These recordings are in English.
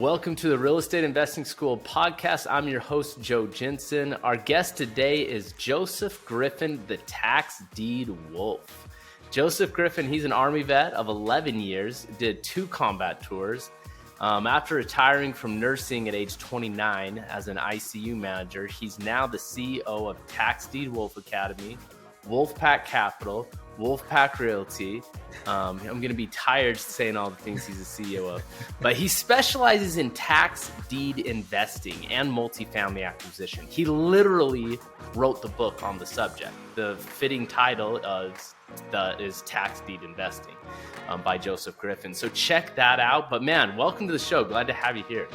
Welcome to the Real Estate Investing School podcast. I'm your host, Joe Jensen. Our guest today is Joseph Griffin, the tax deed wolf. Joseph Griffin, he's an Army vet of 11 years, did 2 combat tours. After retiring from nursing at age 29 as an ICU manager, he's now the CEO of Tax Deed Wolf Academy, Wolfpack Capital, Wolfpack Realty. I'm going to be tired saying all the things he's a CEO of, but he specializes in tax deed investing and multifamily acquisition. He literally wrote the book on the subject. The fitting title is Tax Deed Investing by Joseph Griffin. So check that out. But man, welcome to the show. Glad to have you here.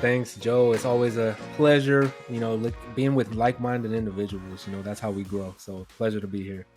Thanks, Joe. It's always a pleasure, being with like-minded individuals. That's how we grow. So pleasure to be here.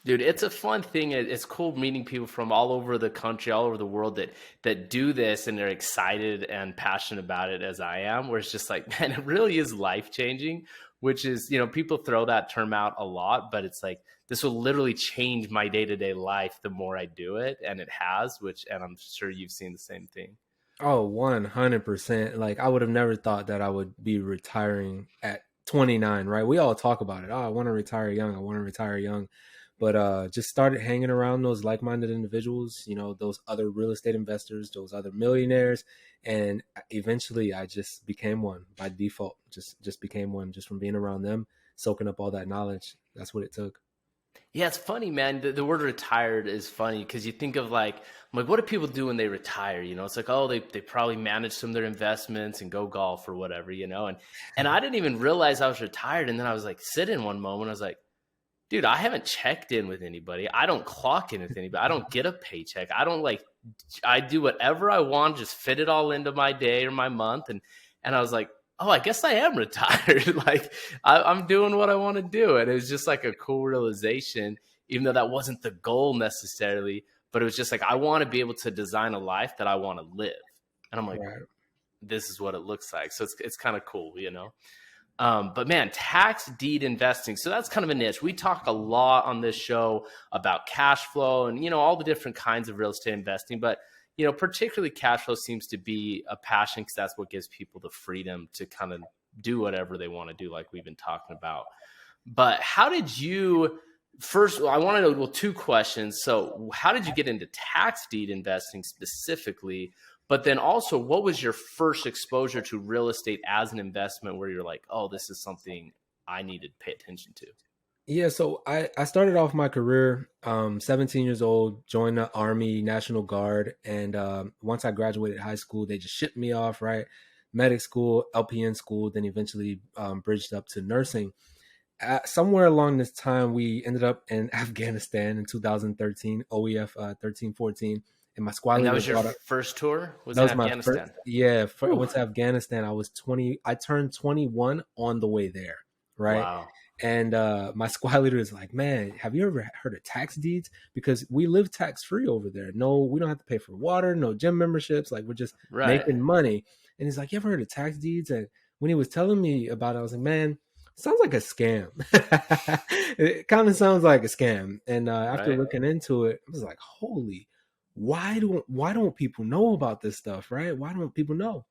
Dude, it's a fun thing. It's cool meeting people from all over the country, all over the world that do this and they're excited and passionate about it as I am, where it's just like, man, it really is life-changing, which is, people throw that term out a lot, but it's like, this will literally change my day-to-day life the more I do it. And it has, and I'm sure you've seen the same thing. Oh, 100%. Like, I would have never thought that I would be retiring at 29, right? We all talk about it. Oh, I want to retire young. I want to retire young. But just started hanging around those like-minded individuals, those other real estate investors, those other millionaires. And eventually I just became one by default, just became one just from being around them, soaking up all that knowledge. That's what it took. Yeah, it's funny, man. The word retired is funny because you think of like, what do people do when they retire? It's like, oh, they probably manage some of their investments and go golf or whatever, and I didn't even realize I was retired. And then I was like sitting one moment, I was like, dude, I haven't checked in with anybody. I don't clock in with anybody. I don't get a paycheck. I do whatever I want, just fit it all into my day or my month. And I was like, oh, I guess I am retired. Like I'm doing what I want to do. And it was just like a cool realization, even though that wasn't the goal necessarily, but it was just like, I want to be able to design a life that I want to live. And I'm like, right. This is what it looks like. So it's kind of cool, But man, tax deed investing. So that's kind of a niche. We talk a lot on this show about cash flow and, all the different kinds of real estate investing, but particularly cash flow seems to be a passion because that's what gives people the freedom to kind of do whatever they want to do, like we've been talking about. But how did you first, I want to know, 2 questions. So how did you get into tax deed investing specifically? But then also, what was your first exposure to real estate as an investment where you're like, oh, this is something I need to pay attention to? Yeah, so I started off my career 17 years old, joined the Army National Guard. And once I graduated high school, they just shipped me off, right? Medic school, LPN school, then eventually bridged up to nursing. Somewhere along this time, we ended up in Afghanistan in 2013, OEF 13-14. And my squad leader. And that was your first tour? Was in Afghanistan? I went to Afghanistan. I was 20. I turned 21 on the way there, right? Wow. And my squad leader is like, man, have you ever heard of tax deeds? Because we live tax free over there. No, we don't have to pay for water, no gym memberships. Like, we're just making money. And he's like, you ever heard of tax deeds? And when he was telling me about it, I was like, man, it sounds like a scam. It kind of sounds like a scam. And after looking into it, I was like, holy, why don't people know about this stuff, right? Why don't people know?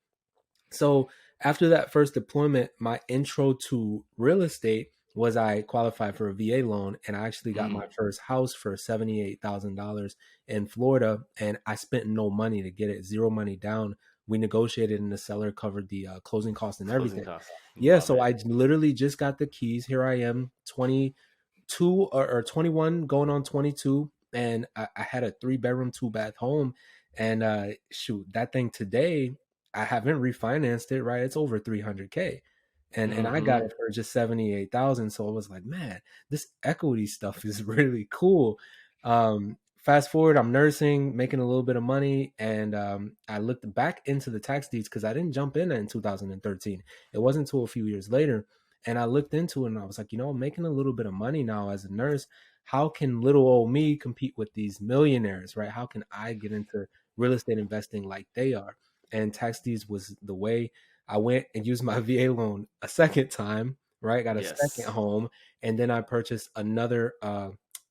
So after that first deployment, my intro to real estate was I qualified for a VA loan, and I actually got my first house for $78,000 in Florida, and I spent no money to get it, 0 money down. We negotiated, and the seller covered the closing costs and everything. Yeah, so I literally just got the keys. Here I am, 22 or 21, going on 22, and I had a 3-bedroom, 2-bath home, and shoot, that thing today, I haven't refinanced it, right? It's over $300K. And I got it for just $78,000. So I was like, man, this equity stuff is really cool. Fast forward, I'm nursing, making a little bit of money. And I looked back into the tax deeds because I didn't jump in 2013. It wasn't until a few years later. And I looked into it and I was like, I'm making a little bit of money now as a nurse. How can little old me compete with these millionaires, right? How can I get into real estate investing like they are? And tax deeds was the way. I went and used my VA loan a second time, right? Got a second home. And then I purchased another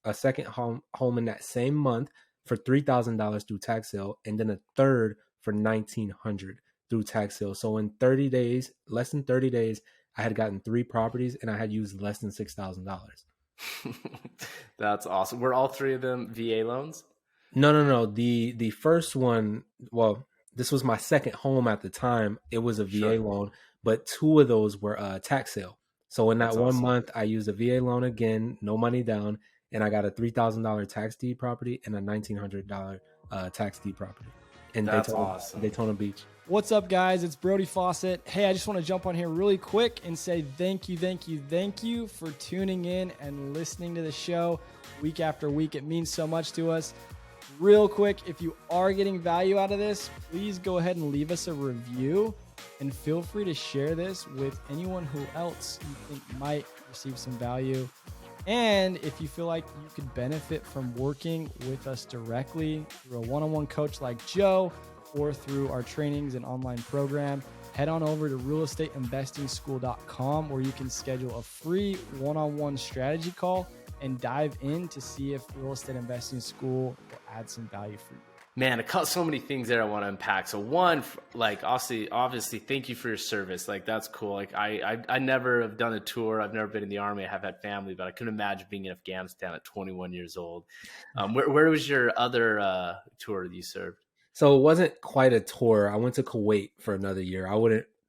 a second home in that same month for $3,000 through tax sale, and then a third for $1,900 through tax sale. So in 30 days, less than 30 days, I had gotten 3 properties and I had used less than $6,000. That's awesome. Were all 3 of them VA loans? No. The first one, well, this was my second home at the time. It was a VA loan, but 2 of those were tax sale. So in that one month, I used a VA loan again, no money down, and I got a $3,000 tax deed property and a $1,900 tax deed property in Daytona Beach. What's up, guys? It's Brody Fawcett. Hey, I just want to jump on here really quick and say thank you for tuning in and listening to the show week after week. It means so much to us. Real quick, if you are getting value out of this, please go ahead and leave us a review, and feel free to share this with anyone who else you think might receive some value. And if you feel like you could benefit from working with us directly through a one-on-one coach like Joe, or through our trainings and online program, head on over to realestateinvestingschool.com, where you can schedule a free one-on-one strategy call and dive in to see if Real Estate Investing School will add some value for you. Man, so many things there I want to unpack. So one, like obviously, thank you for your service. Like, that's cool. Like I never have done a tour. I've never been in the Army. I have had family, but I couldn't imagine being in Afghanistan at 21 years old. Where was your other tour that you served? So it wasn't quite a tour. I went to Kuwait for another year.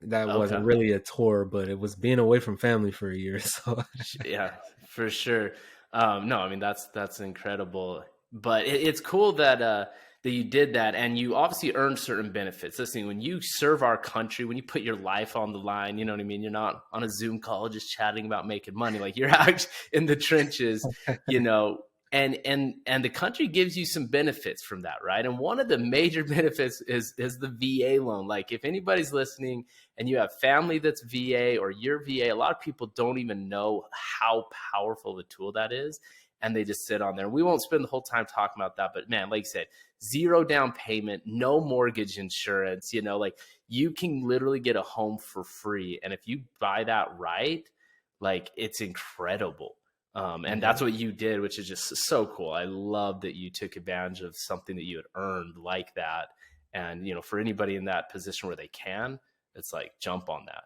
That wasn't really a tour, but it was being away from family for a year. So yeah, for sure. No, I mean, that's incredible, but it's cool that you did that, and you obviously earned certain benefits. Listen, when you serve our country, when you put your life on the line, you know what I mean? You're not on a Zoom call just chatting about making money. Like, you're actually in the trenches, you know, and the country gives you some benefits from that, right? And one of the major benefits is the VA loan. Like, if anybody's listening and you have family that's VA or you're VA, a lot of people don't even know how powerful of a tool that is, and they just sit on there. We won't spend the whole time talking about that, but man, like you said, 0 down payment, no mortgage insurance, you know, like, you can literally get a home for free. And if you buy that right, like, it's incredible. And that's what you did, which is just so cool. I love that you took advantage of something that you had earned like that. And, you know, for anybody in that position where they can, it's like, jump on that.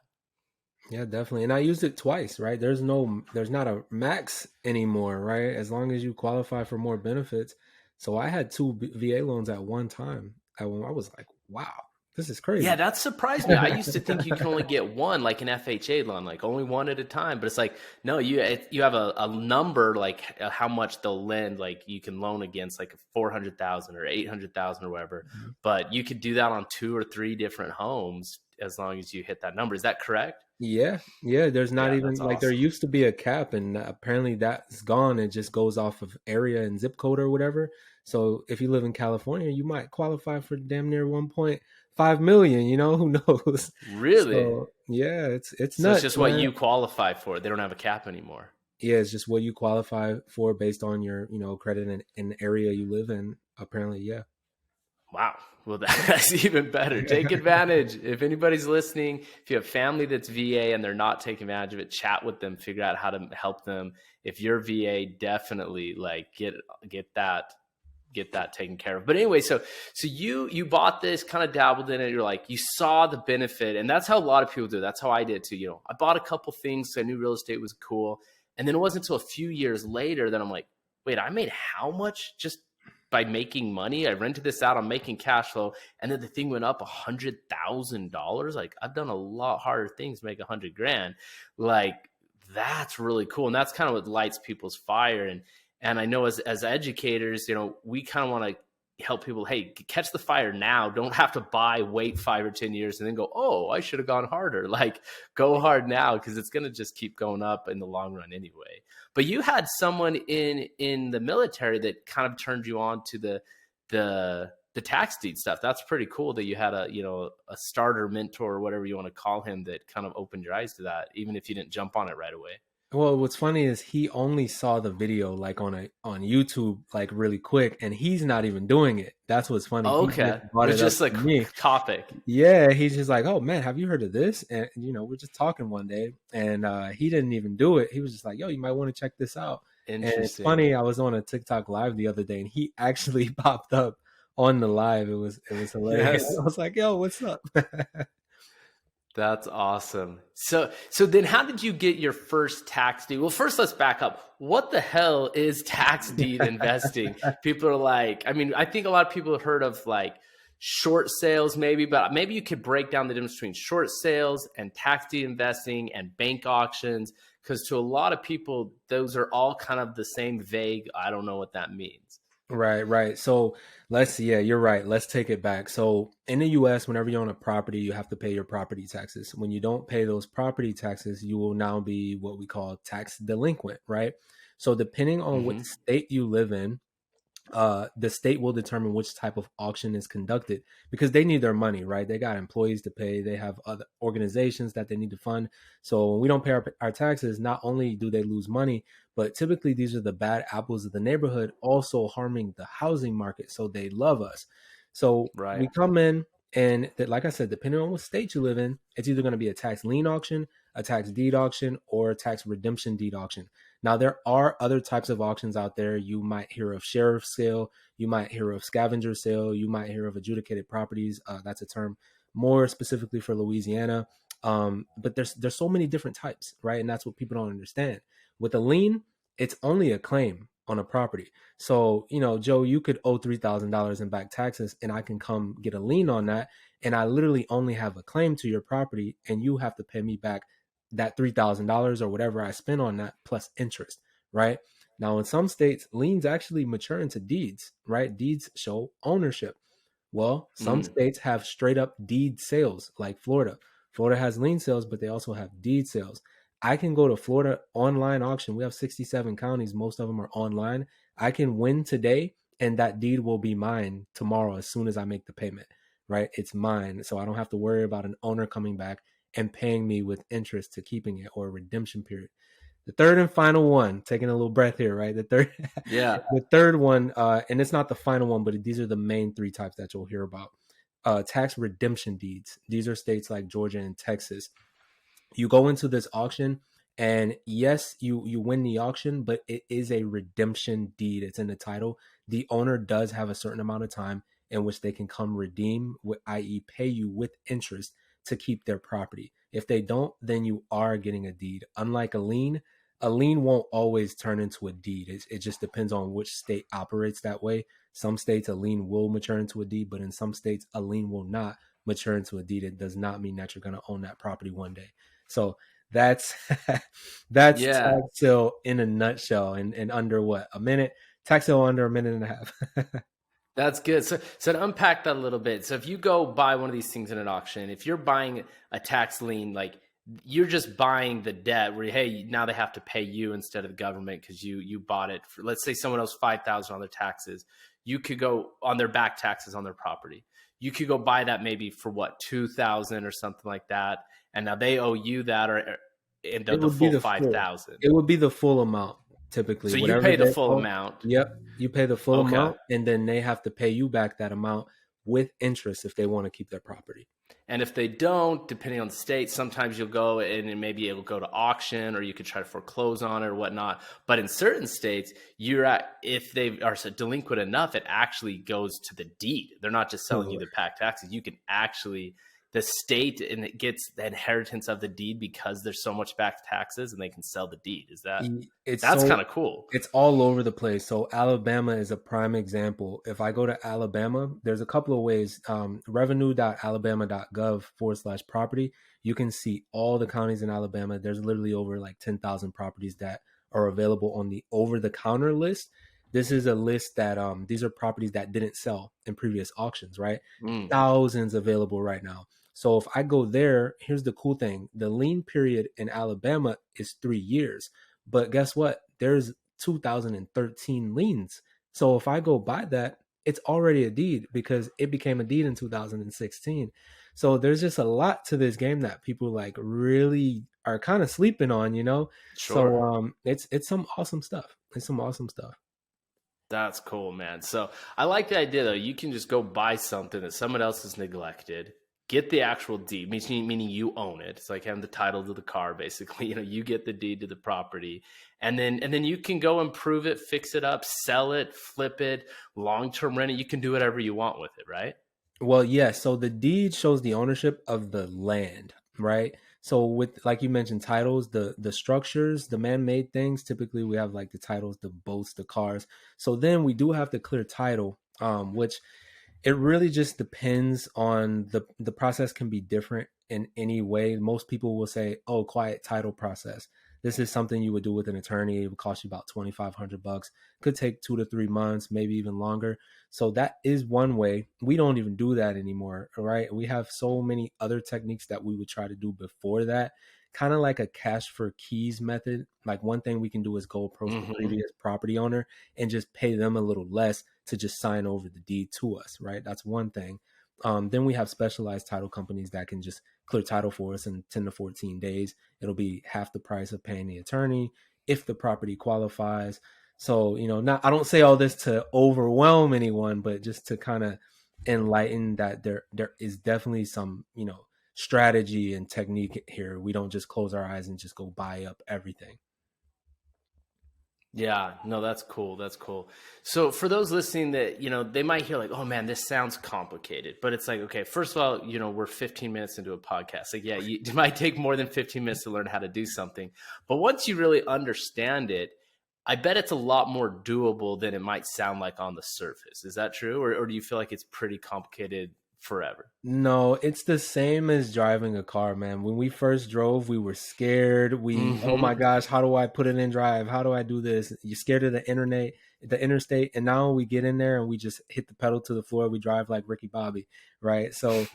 Yeah, definitely. And I used it twice, right? There's not a max anymore, right? As long as you qualify for more benefits. So I had 2 VA loans at one time. I was like, wow, this is crazy. Yeah, that surprised me. I used to think you can only get one, like an FHA loan, like only one at a time. But it's like, no, you have a number, like how much they'll lend. Like, you can loan against like 400,000 or 800,000 or whatever. Mm-hmm. But you could do that on 2 or 3 different homes as long as you hit that number. Is that correct? Yeah. There's not even like awesome. There used to be a cap, and apparently that's gone. It just goes off of area and zip code or whatever. So if you live in California, you might qualify for damn near 1.5 million. You know, who knows? Really? So, yeah, it's so nuts. It's just what you qualify for. They don't have a cap anymore. Yeah, it's just what you qualify for based on your, you know, credit and area you live in. Apparently, yeah. Wow. Well, that's even better. Take advantage. If anybody's listening, if you have family that's VA and they're not taking advantage of it, chat with them, figure out how to help them. If you're VA, definitely like get that taken care of. But anyway, so you bought this, kind of dabbled in it. You're like, you saw the benefit, and that's how a lot of people do. That's how I did too. You know, I bought a couple things. So I knew real estate was cool. And then it wasn't until a few years later that I'm like, wait, I made how much just by making money? I rented this out. I'm making cash flow. And then the thing went up $100,000. Like, I've done a lot harder things to make $100,000. Like, that's really cool. And that's kind of what lights people's fire. And I know as educators, you know, we kind of want to help people, hey, catch the fire now. Don't have to wait 5 or 10 years and then go, oh, I should have gone harder. Like, go hard now, because it's going to just keep going up in the long run anyway. But you had someone in the military that kind of turned you on to the tax deed stuff. That's pretty cool that you had a starter mentor or whatever you want to call him that kind of opened your eyes to that, even if you didn't jump on it right away. Well, what's funny is he only saw the video like on YouTube, like really quick, and he's not even doing it. That's what's funny. Okay. It's just like topic. Yeah. He's just like, oh man, have you heard of this? And, you know, we're just talking one day, and he didn't even do it. He was just like, yo, you might want to check this out. And it's Interesting. funny, I was on a TikTok live the other day and he actually popped up on the live. It was hilarious. Yes. I was like, yo, what's up? That's awesome. So then how did you get your first tax deed? Well, first let's back up. What the hell is tax deed investing? People are like, I mean, I think a lot of people have heard of like short sales maybe, but maybe you could break down the difference between short sales and tax deed investing and bank auctions, because to a lot of people, those are all kind of the same vague, I don't know what that means. Right, right. So yeah, you're right. Let's take it back. So in the US, whenever you own a property, you have to pay your property taxes. When you don't pay those property taxes, you will now be what we call tax delinquent, right? So depending on what Mm-hmm. state you live in, the state will determine which type of auction is conducted because they need their money, right? They got employees to pay, they have other organizations that they need to fund. So when we don't pay our taxes, not only do they lose money, but typically these are the bad apples of the neighborhood, also harming the housing market. So they love us. So Right. we come in, and like I said, depending on what state you live in, it's either going to be a tax lien auction, a tax deed auction, or a tax redemption deed auction. Now, there are other types of auctions out there. You might hear of sheriff's sale. You might hear of scavenger sale. You might hear of adjudicated properties. That's a term more specifically for Louisiana. But there's so many different types, right? And that's what people don't understand. With a lien, it's only a claim on a property. So, Joe, you could owe $3,000 in back taxes, and I can come get a lien on that. And I literally only have a claim to your property, and you have to pay me back that $3,000 or whatever I spent on that plus interest, right? Now, in some states, liens actually mature into deeds, right? Deeds show ownership. Well, some Mm. states have straight up deed sales, like Florida. Florida has lien sales, but they also have deed sales. I can go to Florida online auction. We have 67 counties. Most of them are online. I can win today, and that deed will be mine tomorrow as soon as I make the payment, right? It's mine. So I don't have to worry about an owner coming back and paying me with interest to keeping it, or a redemption period. The third and final one, taking a little breath here, right? The third, Yeah. the third one, and it's not the final one, but these are the main three types that you'll hear about. Tax redemption deeds. These are states like Georgia and Texas. You go into this auction, and yes, you win the auction, but it is a redemption deed. It's in the title. The owner does have a certain amount of time in which they can come redeem, i.e., pay you with interest to keep their property. If they don't, then you are getting a deed. Unlike a lien won't always turn into a deed. It just depends on which state operates that way. Some states, a lien will mature into a deed, but in some states, a lien will not mature into a deed. It does not mean that you're going to own that property one day. So that's that's Yeah. tax sale in a nutshell, and under what, a minute? Tax sale under a minute and a half. That's good. So to unpack that a little bit. So if you go buy one of these things in an auction, if you're buying a tax lien, like you're just buying the debt where, hey, now they have to pay you instead of the government because you bought it for, let's say someone owes $5,000 on their taxes. You could go on their back taxes on their property. You could go buy that maybe for what, 2,000 or something like that. And now they owe you that, or in It the would be full the full. 5,000. It would be the full amount typically. So you Whatever pay the they full owe. amount. Yep, you pay the full Okay. amount, and then they have to pay you back that amount with interest if they want to keep their property. And if they don't, depending on the state, sometimes you'll go and maybe it'll go to auction, or you could try to foreclose on it or whatnot. But in certain states, if they are delinquent enough, it actually goes to the deed. They're not just selling you the back taxes. You can actually, the state, and it gets the inheritance of the deed because there's so much back taxes, and they can sell the deed. That's kind of cool. It's all over the place. So Alabama is a prime example. If I go to Alabama, there's a couple of ways. Revenue.alabama.gov/property. You can see all the counties in Alabama. There's literally over like 10,000 properties that are available on the over-the-counter list. This is a list that these are properties that didn't sell in previous auctions, right? Mm. Thousands available right now. So if I go there, here's the cool thing. The lien period in Alabama is 3 years. But guess what? There's 2013 liens. So if I go buy that, it's already a deed because it became a deed in 2016. So there's just a lot to this game that people like really are kind of sleeping on, Sure. So it's some awesome stuff. It's some awesome stuff. That's cool, man. So I like the idea, though. You can just go buy something that someone else has neglected, get the actual deed, meaning you own it. It's like having the title to the car, basically. You get the deed to the property, and then you can go improve it, fix it up, sell it, flip it, long-term rent it. You can do whatever you want with it, right? Well, yeah. So the deed shows the ownership of the land, right? So with, like you mentioned, titles, the structures, the man-made things, typically we have like the titles, the boats, the cars. So then we do have the clear title, which it really just depends on the process can be different in any way. Most people will say, "Oh, quiet title process. This is something you would do with an attorney. It would cost you about $2,500. Could take 2 to 3 months, maybe even longer." So that is one way. We don't even do that anymore, right? We have so many other techniques that we would try to do before that, kind of like a cash for keys method. Like one thing we can do is go approach the Mm-hmm. previous property owner and just pay them a little less to just sign over the deed to us, right? That's one thing. Then we have specialized title companies that can just clear title for us in 10 to 14 days. It'll be half the price of paying the attorney if the property qualifies. So, not, I don't say all this to overwhelm anyone, but just to kind of enlighten that there is definitely some, strategy and technique here. We don't just close our eyes and just go buy up everything. Yeah, no, that's cool. That's cool. So for those listening that, they might hear like, oh man, this sounds complicated, but it's like, okay, first of all, we're 15 minutes into a podcast. Like, yeah, it might take more than 15 minutes to learn how to do something, but once you really understand it, I bet it's a lot more doable than it might sound like on the surface. Is that true? Or do you feel like it's pretty complicated forever? No, it's the same as driving a car, man. When we first drove, we were scared. Oh Hmm. my gosh, how do I put it in drive? How do I do this? You're scared of the interstate. And now we get in there and we just hit the pedal to the floor. We drive like Ricky Bobby, right? So,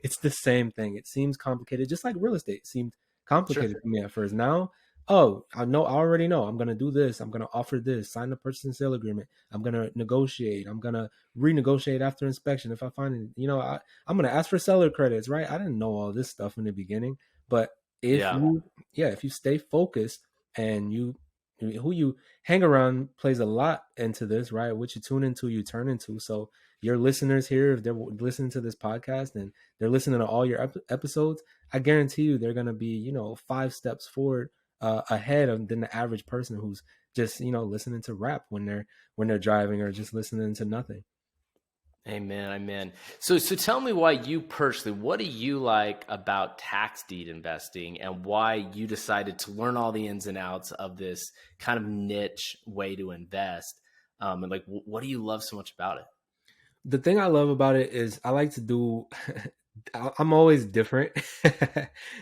it's the same thing. It seems complicated, just like real estate seemed Sure. complicated to me at first. Now, oh, I already know. I'm going to do this. I'm going to offer this, sign the purchase and sale agreement. I'm going to negotiate. I'm going to renegotiate after inspection if I find it. I'm going to ask for seller credits, right? I didn't know all this stuff in the beginning, but if Yeah. you, yeah, if you stay focused and who you hang around plays a lot into this, right? What you tune into, you turn into. So your listeners here, if they're listening to this podcast and they're listening to all your episodes, I guarantee you they're going to be, 5 steps forward ahead than the average person who's just, listening to rap when they're driving or just listening to nothing. Amen. Amen. So tell me why you personally, what do you like about tax deed investing and why you decided to learn all the ins and outs of this kind of niche way to invest? And like, what do you love so much about it? The thing I love about it is I like to do I'm always different.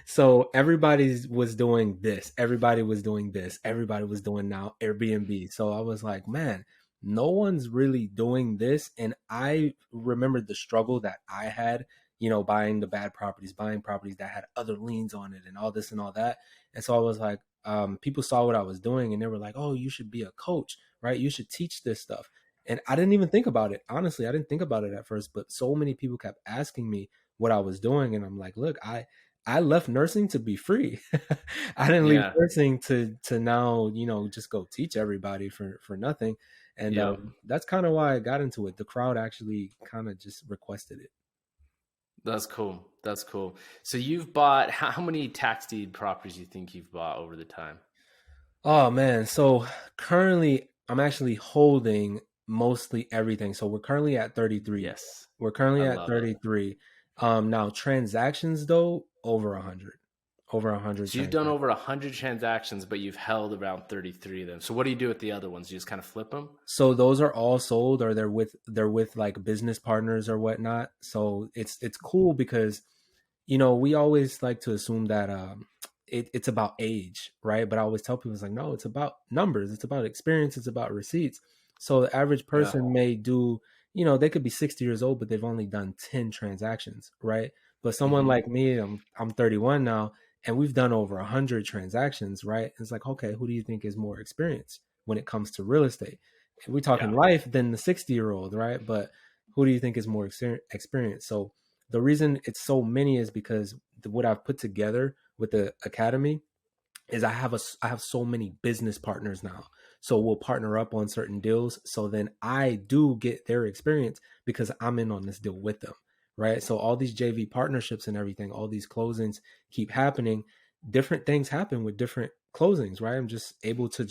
So everybody was doing this. Everybody was doing this. Everybody was doing now Airbnb. So I was like, man, no one's really doing this. And I remembered the struggle that I had, buying the bad properties, buying properties that had other liens on it and all this and all that. And so I was like, people saw what I was doing and they were like, oh, you should be a coach, right? You should teach this stuff. And I didn't even think about it. Honestly, I didn't think about it at first, but so many people kept asking me what I was doing. And I'm like, look, I left nursing to be free. I didn't leave Yeah. nursing to now, just go teach everybody for nothing. And Yep. that's kind of why I got into it. The crowd actually kind of just requested it. That's cool. That's cool. So you've bought, how many tax deed properties do you think you've bought over the time? Oh man. So currently I'm actually holding mostly everything. So we're currently at 33. Yes. We're currently I at love it. 33. Now transactions though, over 100. Over 100 So you've done transactions. over 100 transactions, but you've held around 33 of them. So what do you do with the other ones? You just kind of flip them? So those are all sold or they're with like business partners or whatnot. So it's cool because we always like to assume that it's about age, right? But I always tell people it's like, no, it's about numbers, it's about experience, it's about receipts. So the average Yeah. person may do, they could be 60 years old, but they've only done 10 transactions, right? But someone Hmm. like me, I'm 31 now, and we've done over 100 transactions, right? It's like, okay, who do you think is more experienced when it comes to real estate? If we're talking Yeah. life than the 60-year-old, right? But who do you think is more experienced? So the reason it's so many is because what I've put together with the academy is I have so many business partners now. So we'll partner up on certain deals. So then I do get their experience because I'm in on this deal with them. right? So all these JV partnerships and everything, all these closings keep happening. Different things happen with different closings, right? I'm just able to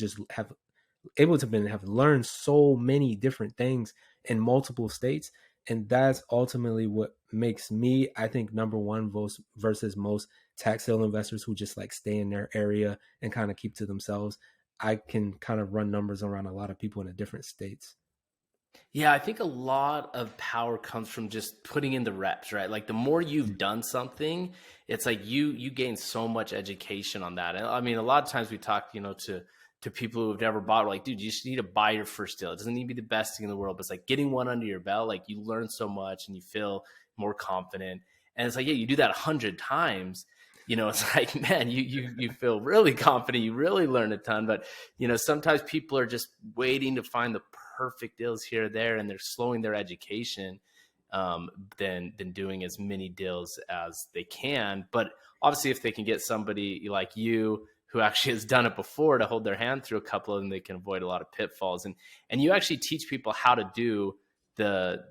have learned so many different things in multiple states, and that's ultimately what makes me, I think, number one versus most tax sale investors who just like stay in their area and kind of keep to themselves. I can kind of run numbers around a lot of people in a different states. Yeah, I think a lot of power comes from just putting in the reps, right? Like the more you've done something, it's like you gain so much education on that. And I mean, a lot of times we talk, to people who've never bought, like, dude, you just need to buy your first deal. It doesn't need to be the best thing in the world, but it's like getting one under your belt. Like you learn so much and you feel more confident. And it's like, yeah, you do that 100 times. It's like, man, you feel really confident. You really learn a ton. But sometimes people are just waiting to find the perfect deals here or there, and they're slowing their education than doing as many deals as they can. But obviously, if they can get somebody like you who actually has done it before to hold their hand through a couple of them, they can avoid a lot of pitfalls. And you actually teach people how to do the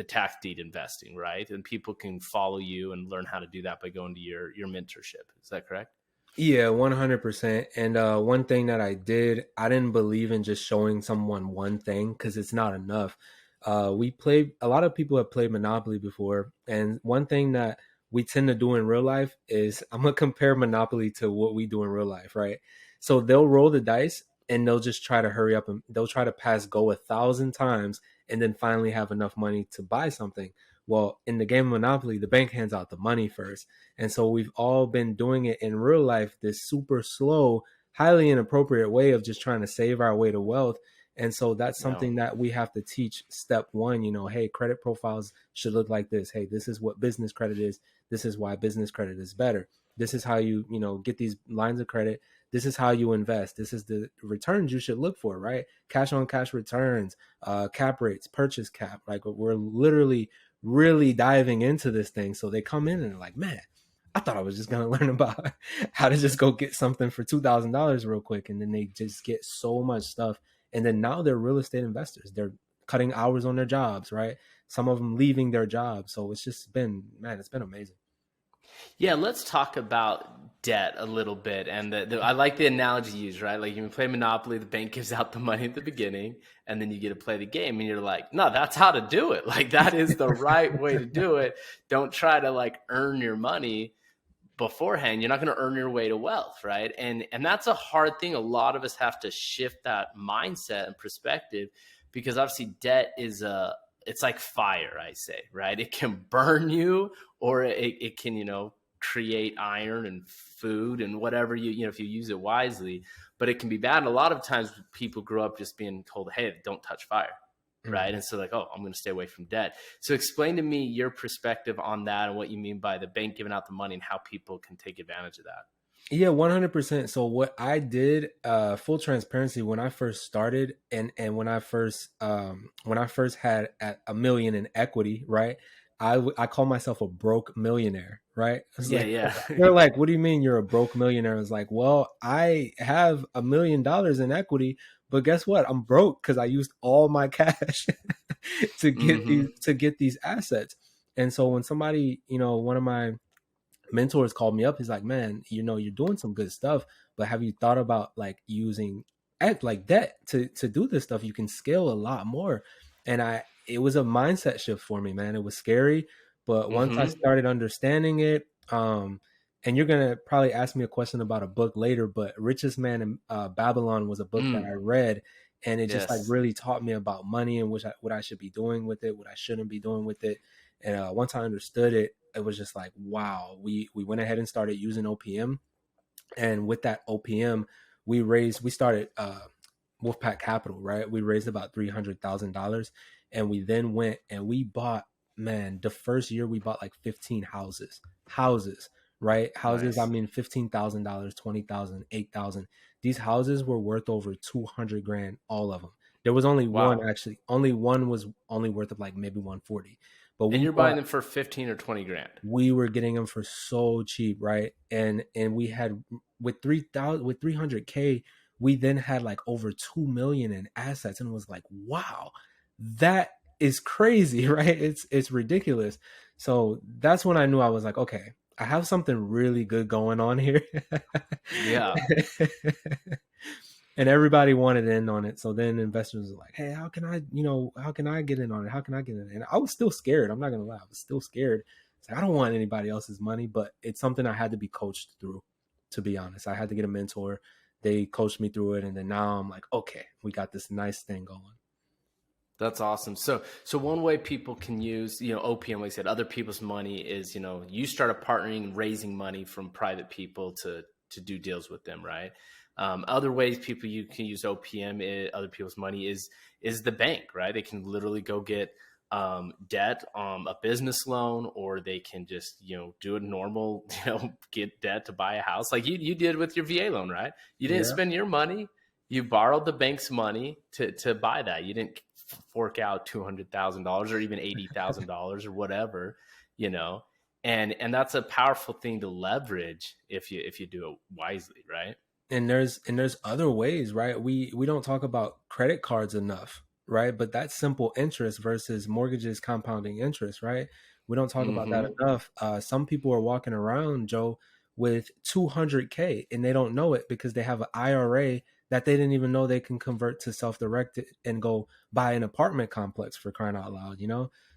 tax deed investing, right? And people can follow you and learn how to do that by going to your mentorship. Is that correct? Yeah, 100%. And one thing that I didn't believe in just showing someone one thing because it's not enough. A lot of people have played Monopoly before. And one thing that we tend to do in real life is I'm going to compare Monopoly to what we do in real life, right? So they'll roll the dice and they'll just try to hurry up and they'll try to pass go 1,000 times and then finally have enough money to buy something. Well, in the game of Monopoly, the bank hands out the money first. And so we've all been doing it in real life, this super slow, highly inappropriate way of just trying to save our way to wealth. And so that's No. something that we have to teach. Step one, hey, credit profiles should look like this. Hey, this is what business credit is. This is why business credit is better. This is how you, get these lines of credit. This is how you invest. This is the returns you should look for, right? Cash on cash returns, cap rates, purchase cap. Like we're literally really diving into this thing. So they come in and they're like, man, I thought I was just gonna learn about how to just go get something for $2,000 real quick, and then they just get so much stuff, and then now they're real estate investors. They're cutting hours on their jobs, right? Some of them leaving their jobs. So it's just been, man, it's been amazing. Yeah, let's talk about debt a little bit. And I like the analogy you use, right? Like you play Monopoly, the bank gives out the money at the beginning, and then you get to play the game. And you're like, no, that's how to do it. Like that is the right way to do it. Don't try to like earn your money beforehand. You're not going to earn your way to wealth, right? And that's a hard thing. A lot of us have to shift that mindset and perspective because obviously debt is it's like fire, I say, right? It can burn you or it can, create iron and food and whatever if you use it wisely, but it can be bad. And a lot of times people grow up just being told, hey, don't touch fire. Right. And so like, oh, I'm going to stay away from debt. So explain to me your perspective on that and what you mean by the bank giving out the money and how people can take advantage of that. Yeah, 100%. So what I did, full transparency, when I first started and when I first had at a million in equity, right? I call myself a broke millionaire, right? It's Yeah. like Yeah. they're like, "What do you mean you're a broke millionaire?" I was like, "Well, I have $1 million in equity, but guess what? I'm broke because I used all my cash Mm-hmm. to get these assets." And so when somebody, one of my mentors called me up. He's like, man, you're doing some good stuff, but have you thought about like using like debt to do this stuff? You can scale a lot more. And it was a mindset shift for me, man. It was scary, but once I Mm-hmm. started understanding it, and you're gonna probably ask me a question about a book later, but Richest Man in Babylon was a book that I read, and it just like Yes. really taught me about money and what I should be doing with it, what I shouldn't be doing with it. And once I understood it, it was just like, wow. We went ahead and started using OPM, and with that OPM, we started Wolfpack Capital, right? We raised about $300,000, and we then went and we bought. Man, the first year we bought like 15 houses, right? Houses, I Nice. mean, $15,000, 20,000, 8,000. These houses were worth over 200 grand, all of them. There was only one, Wow. actually. Only one was only worth of like maybe 140. But And we you're buying bought them for 15 or 20 grand. we were getting them for so cheap, right? And we had with 3,000 with 300K, we then had like over 2 million in assets, and it was like, wow, that is crazy, right? It's ridiculous. So that's when I knew I was like, okay, I have something really good going on here. Yeah. And everybody wanted in on it. So then investors were like, hey, how can I, how can I get in on it? How can I get in? And I was still scared. I'm not going to lie. I was still scared. It's like, I don't want anybody else's money, but it's something I had to be coached through, to be honest. I had to get a mentor. They coached me through it. And then now I'm like, okay, we got this nice thing going. That's awesome. So one way people can use, OPM, like I said, other people's money is, you start partnering and raising money from private people to do deals with them, right? Other ways you can use OPM, other people's money is the bank, right? They can literally go get debt, a business loan, or they can just, do a normal, get debt to buy a house like you did with your VA loan, right? You didn't spend your money. You borrowed the bank's money to buy that. You didn't fork out $200,000 or even $80,000 or whatever, and that's a powerful thing to leverage if you do it wisely, right? And there's other ways, right? We don't talk about credit cards enough, right? But that's simple interest versus mortgages compounding interest, right? We don't talk about that enough. Some people are walking around, Joe, with 200K and they don't know it because they have an IRA that they didn't even know they can convert to self-directed and go buy an apartment complex, for crying out loud,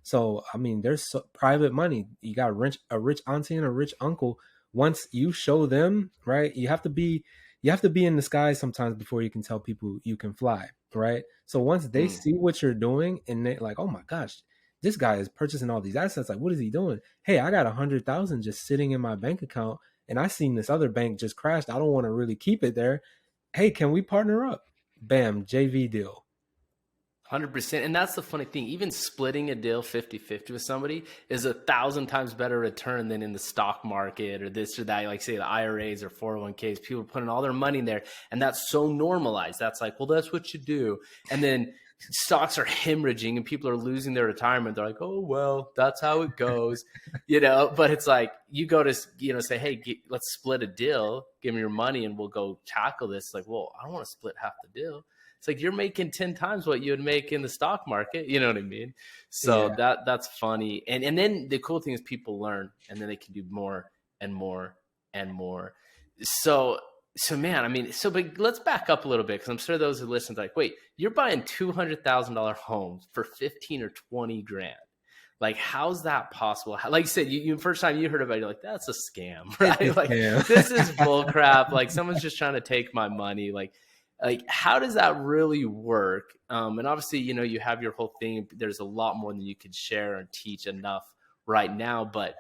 So, I mean, there's private money. You got a rich auntie and a rich uncle. Once you show them, right, you have to be in the sky sometimes before you can tell people you can fly, right? So once they see what you're doing and they're like, oh my gosh, this guy is purchasing all these assets. Like, what is he doing? Hey, I got 100,000 just sitting in my bank account and I seen this other bank just crashed. I don't want to really keep it there. Hey, can we partner up? Bam, JV deal. 100%. And that's the funny thing. Even splitting a deal 50-50 with somebody is 1,000 times better return than in the stock market or this or that. Like say the IRAs or 401ks, people are putting all their money in there. And that's so normalized. That's like, well, that's what you do. And then stocks are hemorrhaging and people are losing their retirement. They're like, oh, well, that's how it goes, but it's like you go to, say, hey, let's split a deal. Give me your money and we'll go tackle this. Like, well, I don't want to split half the deal. It's like you're making 10 times what you would make in the stock market. You know what I mean? So that's funny. And then the cool thing is people learn and then they can do more and more and more. So man, I mean, but let's back up a little bit because I'm sure those who listen are like, wait, you're buying $200,000 homes for 15 or 20 grand. Like, how's that possible? Like you said, you first time you heard about it, you're like, that's a scam, right? Like, this is bull crap. Like, someone's just trying to take my money. Like, how does that really work? And obviously, you have your whole thing. There's a lot more than you could share and teach enough right now, but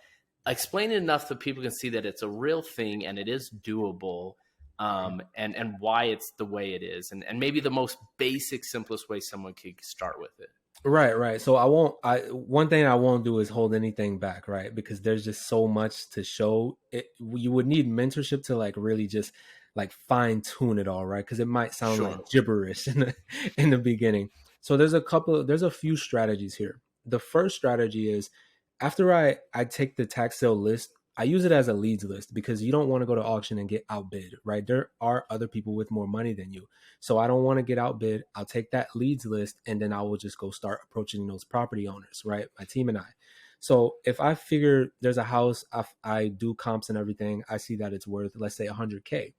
explain it enough so people can see that it's a real thing and it is doable. And why it's the way it is, and maybe the most basic, simplest way someone could start with it. Right. So one thing I won't do is hold anything back, right? Because there's just so much to show. You would need mentorship to like really just like fine tune it all, right? Because it might sound like gibberish in the beginning. So there's a few strategies here. The first strategy is after I take the tax sale list, I use it as a leads list because you don't want to go to auction and get outbid, right? There are other people with more money than you. So I don't want to get outbid. I'll take that leads list and then I will just go start approaching those property owners, right? My team and I. So if I figure there's a house, I do comps and everything, I see that it's worth, let's say 100K.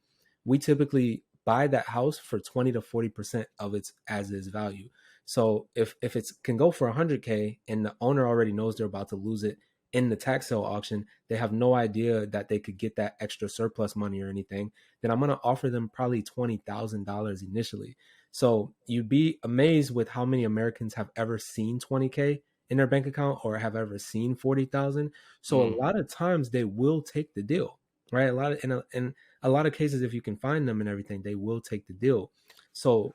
We typically buy that house for 20 to 40% of its as is value. So if it can go for 100K and the owner already knows they're about to lose it in the tax sale auction, they have no idea that they could get that extra surplus money or anything, then I'm going to offer them probably $20,000 initially. So you'd be amazed with how many Americans have ever seen 20K in their bank account or have ever seen 40,000. So a lot of times they will take the deal, right? In a lot of cases, if you can find them and everything, they will take the deal. So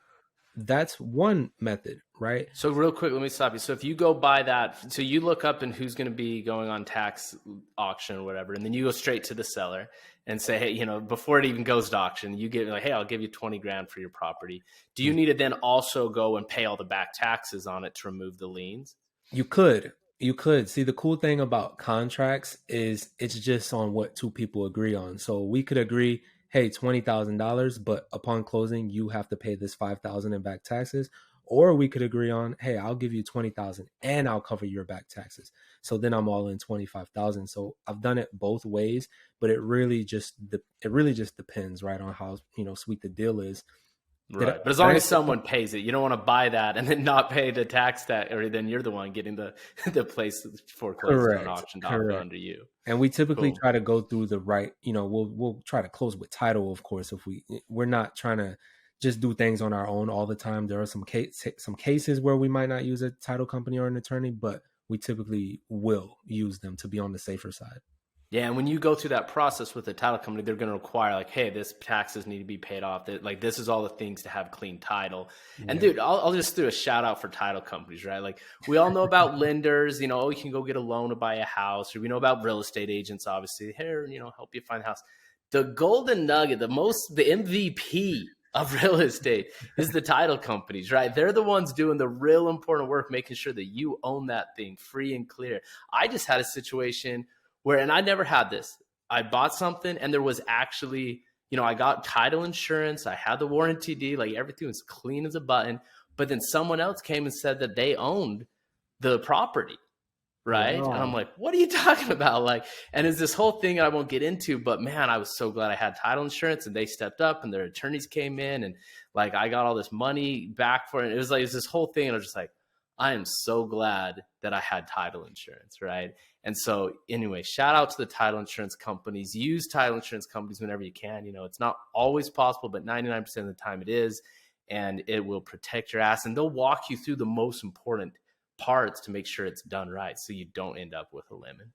that's one method, right? So real quick, let me stop you. So if you go buy that, so you look up and who's going to be going on tax auction or whatever, and then you go straight to the seller and say, hey, before it even goes to auction, you get like, hey, I'll give you 20 grand for your property. Do you need to then also go and pay all the back taxes on it to remove the liens? You could. See, the cool thing about contracts is it's just on what two people agree on. So we could agree, hey, $20,000, but upon closing, you have to pay this $5,000 in back taxes. or we could agree on, hey, I'll give you 20,000 and I'll cover your back taxes. So then I'm all in 25,000. So I've done it both ways, but it really just depends, right, on how, sweet the deal is. Right. But as long as someone pays it, you don't want to buy that and then not pay the tax, or then you're the one getting the place foreclosed and auctioned off under you. And we typically try to go through the right, we'll try to close with title, of course, if we're not trying to just do things on our own all the time. There are some cases where we might not use a title company or an attorney, but we typically will use them to be on the safer side. Yeah, and when you go through that process with the title company, they're going to require like, hey, this taxes need to be paid off. Like, this is all the things to have clean title. Yeah. And dude, I'll just do a shout out for title companies, right? Like, we all know about lenders, you can go get a loan to buy a house, or we know about real estate agents, obviously, here, help you find a house. The golden nugget, the MVP of real estate is the title companies, right? They're the ones doing the real important work, making sure that you own that thing free and clear. I just had a situation where, and I never had this, I bought something and there was actually, I got title insurance, I had the warranty deed, like everything was clean as a button, but then someone else came and said that they owned the property, right? Wow. And I'm like, what are you talking about? Like, and it's this whole thing I won't get into, but man, I was so glad I had title insurance, and they stepped up and their attorneys came in, and like, I got all this money back for it. It was this whole thing. And I was just like, I am so glad that I had title insurance, right? And so anyway, shout out to the title insurance companies. Use title insurance companies whenever you can. It's not always possible, but 99% of the time it is, and it will protect your ass, and they'll walk you through the most important parts to make sure it's done right, so you don't end up with a lemon.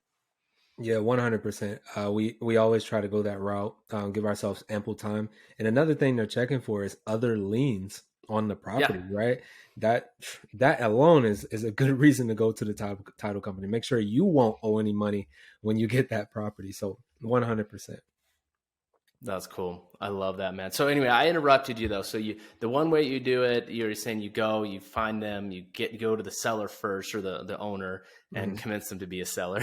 Yeah, 100%. We always try to go that route, give ourselves ample time. And another thing they're checking for is other liens on the property, right? That alone is a good reason to go to the title company. Make sure you won't owe any money when you get that property. So 100%. That's cool. I love that, man. So anyway, I interrupted you though. So the one way you do it, you're saying you find them, you go to the seller first, or the owner, and convince them to be a seller,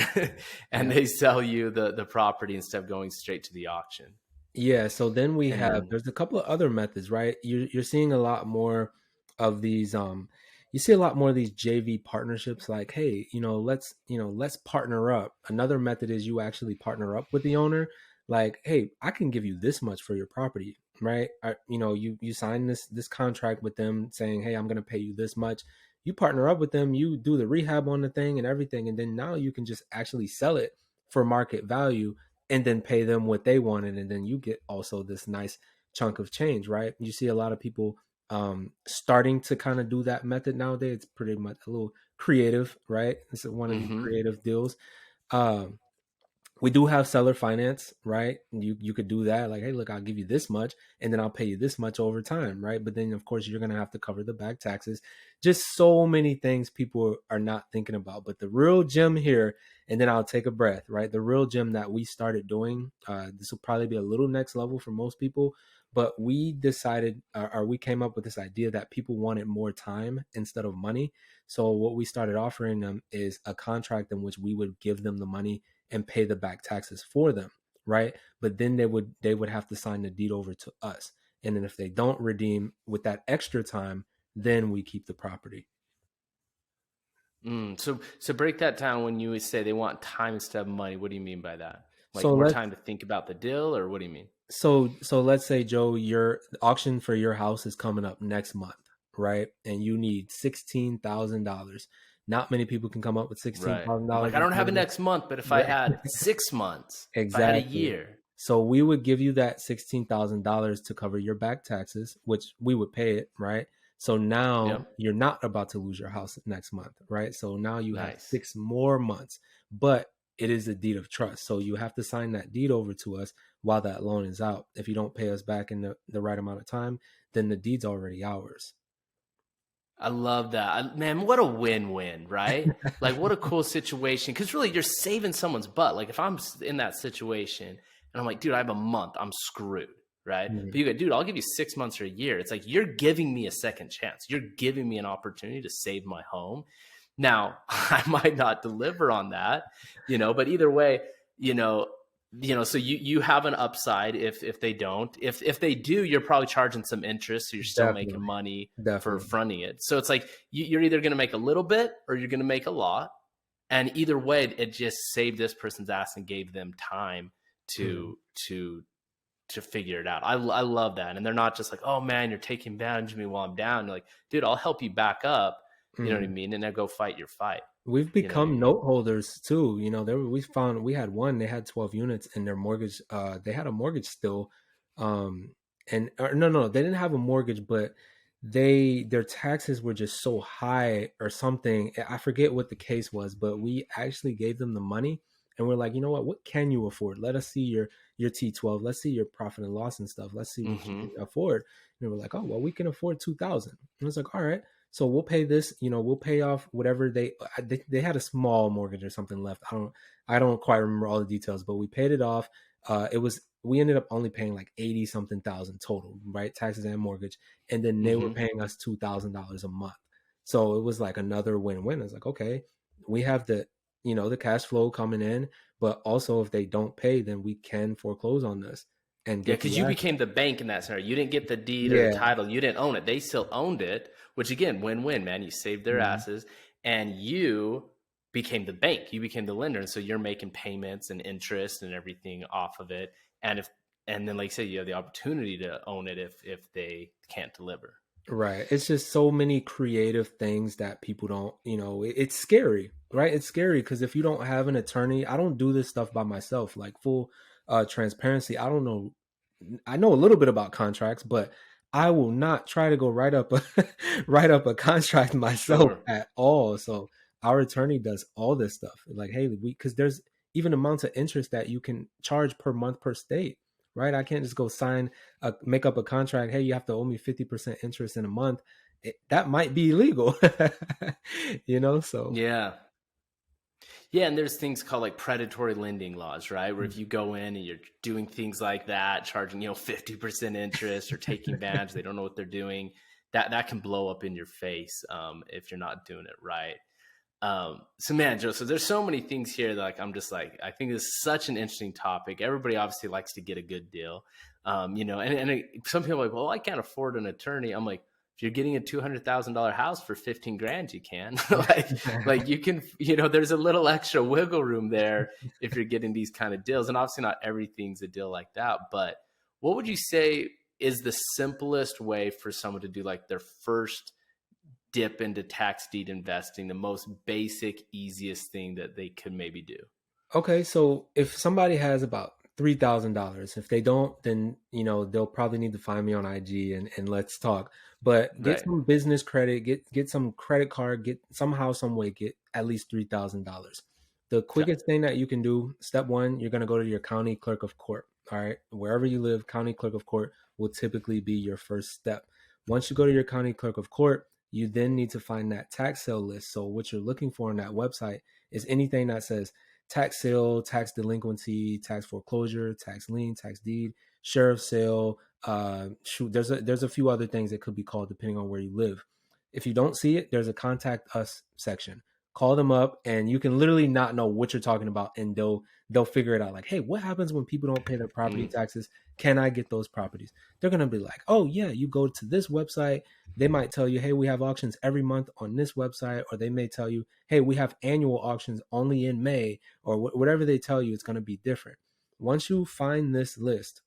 and they sell you the property instead of going straight to the auction. Yeah. So then there's a couple of other methods, right? You're seeing a lot more of these, you see a lot more of these JV partnerships, like, hey, let's partner up. Another method is you actually partner up with the owner. Like, hey, I can give you this much for your property, right? You sign this contract with them saying, hey, I'm going to pay you this much. You partner up with them, you do the rehab on the thing and everything. And then now you can just actually sell it for market value and then pay them what they wanted. And then you get also this nice chunk of change, right? You see a lot of people starting to kind of do that method nowadays. It's pretty much a little creative, right? It's one of the creative deals. We do have seller finance, right? You could do that. Like, hey, look, I'll give you this much and then I'll pay you this much over time, right? But then, of course, you're going to have to cover the back taxes. Just so many things people are not thinking about. But the real gem here, and then I'll take a breath, right? The real gem that we started doing, this will probably be a little next level for most people, but we decided, or we came up with this idea that people wanted more time instead of money. So what we started offering them is a contract in which we would give them the money and pay the back taxes for them, right? But then they would have to sign the deed over to us. And then if they don't redeem with that extra time, then we keep the property. So break that down. When you say they want time instead of money, what do you mean by that? Like, so more time to think about the deal, or what do you mean? So let's say, Joe, your auction for your house is coming up next month, right? And you need $16,000. Not many people can come up with $16,000. Like, I don't have it next month, but if I had 6 months, exactly, if I had a year. So we would give you that $16,000 to cover your back taxes, which we would pay it, right? So now you're not about to lose your house next month, right? So now you have 6 more months, but it is a deed of trust. So you have to sign that deed over to us while that loan is out. If you don't pay us back in the right amount of time, then the deed's already ours. I love that. Man, what a win-win, right? Like, what a cool situation. Because really, you're saving someone's butt. Like, if I'm in that situation and I'm like, dude, I have a month, I'm screwed, right? But you go, dude, I'll give you 6 months or a year. It's like, you're giving me a second chance. You're giving me an opportunity to save my home. Now, I might not deliver on that, but either way, so you have an upside if they don't. If they do, you're probably charging some interest, so you're still making Definitely. money for Definitely. fronting it. So it's like you're either going to make a little bit or you're going to make a lot, and either way, it just saved this person's ass and gave them time Mhm. to to to figure it out. I love that, and they're not just like, oh man, you're taking advantage of me while I'm down. You're like, dude, I'll help you back up. You know what I Mhm. mean? And then go fight your fight. We've You know what I become mean? note holders too. We found we had one, they had 12 units in their mortgage. They had a mortgage still. Um, and or, no, they didn't have a mortgage, but their taxes were just so high or something. I forget what the case was, but we actually gave them the money and we're like, you know what can you afford? Let us see your T12. Let's see your profit and loss and stuff. Let's see what you Mm-hmm. can afford. And we're like, oh, well, we can afford 2,000. And it's like, all right. So we'll pay this, we'll pay off whatever they had a small mortgage or something left. I don't quite remember all the details, but we paid it off. We ended up only paying like 80 something thousand total, right? Taxes and mortgage. And then they were Mm-hmm. paying us $2,000 a month. So it was like another win-win. It's like, okay, we have the cash flow coming in, but also if they don't pay, then we can foreclose on this and Yeah, get the because you asset. became the bank in that scenario. You didn't get the deed or the Yeah. title. You didn't own it. They still owned it, which again, win-win, man. You saved their Mhm. asses, and you became the bank. You became the lender, and so you're making payments and interest and everything off of it. And then, like you said, you have the opportunity to own it if they can't deliver. Right. It's just so many creative things that people don't, it's scary, right? It's scary because if you don't have an attorney, I don't do this stuff by myself. Like full transparency, I don't know. I know a little bit about contracts, but I will not try to go write up a write up a contract myself Sure. at all. So our attorney does all this stuff. Like, hey, because there's even amounts of interest that you can charge per month per state, right? I can't just go make up a contract. Hey, you have to owe me 50% interest in a month. That might be illegal, So Yeah. Yeah, and there's things called like predatory lending laws, right? Where if you go in and you're doing things like that, charging 50% interest or taking advantage, they don't know what they're doing. That can blow up in your face if you're not doing it right. So man, Joe, so there's so many things here that I'm just like, I think this is such an interesting topic. Everybody obviously likes to get a good deal. Some people are like, well, I can't afford an attorney. I'm like, if you're getting a $200,000 house for 15 grand, you can like you can, there's a little extra wiggle room there if you're getting these kind of deals. And obviously not everything's a deal like that, but what would you say is the simplest way for someone to do like their first dip into tax deed investing, the most basic, easiest thing that they could maybe do? Okay, so if somebody has about $3,000, if they don't, then they'll probably need to find me on IG and let's talk. But get Right. some business credit, get some credit card, get somehow, some way, get at least $3,000. The Okay. quickest thing that you can do, step one, you're gonna go to your county clerk of court. All right, wherever you live, county clerk of court will typically be your first step. Once you go to your county clerk of court, you then need to find that tax sale list. So what you're looking for on that website is anything that says tax sale, tax delinquency, tax foreclosure, tax lien, tax deed, sheriff sale. There's a few other things that could be called depending on where you live. If you don't see it, there's a contact us section. Call them up, and you can literally not know what you're talking about, and they'll figure it out. Like, hey, what happens when people don't pay their property Mm. taxes? Can I get those properties? They're gonna be like, oh yeah, you go to this website. They might tell you, hey, we have auctions every month on this website, or they may tell you, hey, we have annual auctions only in May, or whatever they tell you, it's going to be different. Once you find this list,